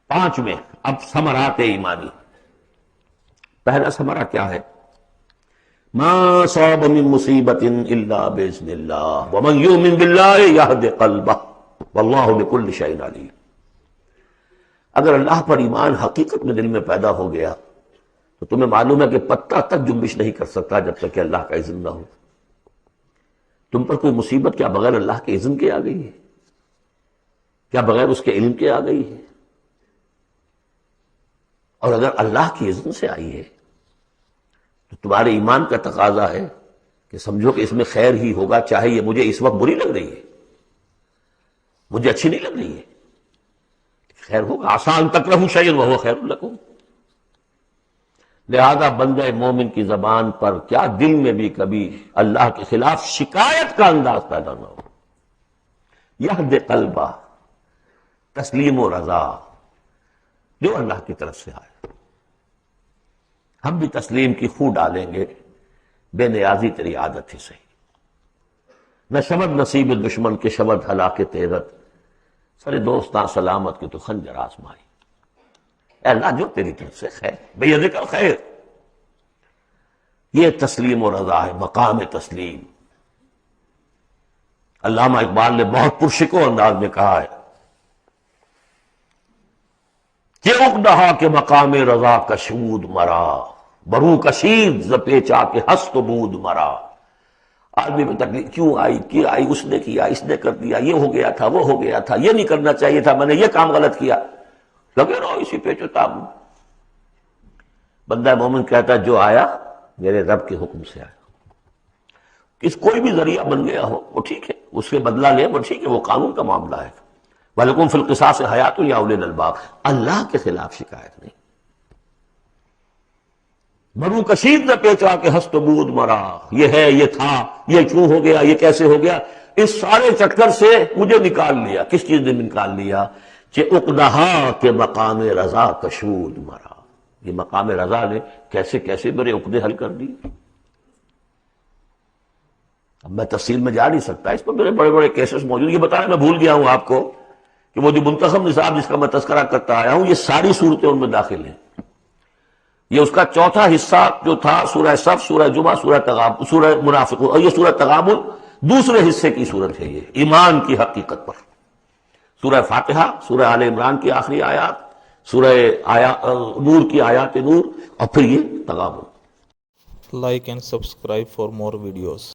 5 میں اب ثمرات ایمانی. پہلا ثمرہ کیا ہے؟ ما صاب من مصیبت الا باذن اللہ ومن یؤمن باللہ یہد قلبہ واللہ بکل شیء علیم. اگر اللہ پر ایمان حقیقت میں دل میں پیدا ہو گیا تو تمہیں معلوم ہے کہ پتہ تک جنبش نہیں کر سکتا جب تک کہ اللہ کا اذن نہ ہو. تم پر کوئی مصیبت کیا بغیر اللہ کے اذن کے آ گئی ہے؟ کیا بغیر اس کے علم کے آ گئی ہے؟ اور اگر اللہ کی اذن سے آئی ہے تو تمہارے ایمان کا تقاضا ہے کہ سمجھو کہ اس میں خیر ہی ہوگا، چاہے یہ مجھے اس وقت بری لگ رہی ہے، مجھے اچھی نہیں لگ رہی ہے، خیر ہوگا. عسیٰ ان تکرہوا شیئا وہو خیر لکم. لہذا بندہ مومن کی زبان پر کیا دل میں بھی کبھی اللہ کے خلاف شکایت کا انداز پیدا نہ ہو. یہد قلبہ، تسلیم و رضا، جو اللہ کی طرف سے آئے. ہم بھی تسلیم کی خو ڈالیں گے، بے نیازی تیری عادت ہی صحیح. نہ شمد نصیب دشمن کے شمد ہلاک تیرت، سر دوستاں سلامت کے تو خنجر آزمائی. اے اللہ جو تیری طرف سے خیر، بیدک الخیر. یہ تسلیم و رضا ہے، مقام تسلیم. علامہ اقبال نے بہت پرشکو انداز میں کہا ہے کہ اقدہا کے مقام رضا کشود مرا، برو کشید ز پیچا کے ہست و بود مرا. آدمی میں تکلیف کیوں آئی، کیا آئی، اس نے کیا، اس نے کر دیا، یہ ہو گیا تھا، وہ ہو گیا تھا، یہ نہیں کرنا چاہیے تھا، میں نے یہ کام غلط کیا. لگے رہو اسی پیچ و تاب. بندہ مومن کہتا ہے جو آیا میرے رب کے حکم سے آیا. کوئی بھی ذریعہ بن گیا ہو وہ ٹھیک ہے، اس کے بدلہ لے وہ ٹھیک ہے، وہ قانون کا معاملہ ہے. وَلَكُمْ فِي الْقِصَاصِ حَيَاةٌ يَا أُولِي الْأَلْبَابِ. اللہ کے خلاف شکایت نہیں. مرو کشید نہ پیچا کہ ہست و بود مرا، یہ ہے، یہ تھا، یہ کیوں ہو گیا، یہ کیسے ہو گیا. اس سارے چکر سے مجھے نکال لیا. کس چیز نے نکال لیا؟ کہ اقدہا کے مقام رضا کشود مرا. یہ مقام رضا نے کیسے کیسے میرے عقدے حل کر دی. اب میں تفصیل میں جا نہیں سکتا، اس پر میرے بڑے بڑے کیسز موجود. یہ بتانا میں بھول گیا ہوں آپ کو کہ وہ جو منتخب نصاب جس کا میں تذکرہ کرتا آیا ہوں، یہ ساری صورتیں ان میں داخل ہیں. یہ اس کا چوتھا حصہ جو تھا سورہ صف، سورہ جمعہ، سورہ تغابن، سورہ منافقون، اور یہ سورہ تغابن دوسرے حصے کی صورت ہے. یہ ایمان کی حقیقت پر سورہ فاتحہ، سورہ آل عمران کی آخری آیات، سورہ نور کی آیات نور، اور پھر یہ تغابن. Like and subscribe for more videos.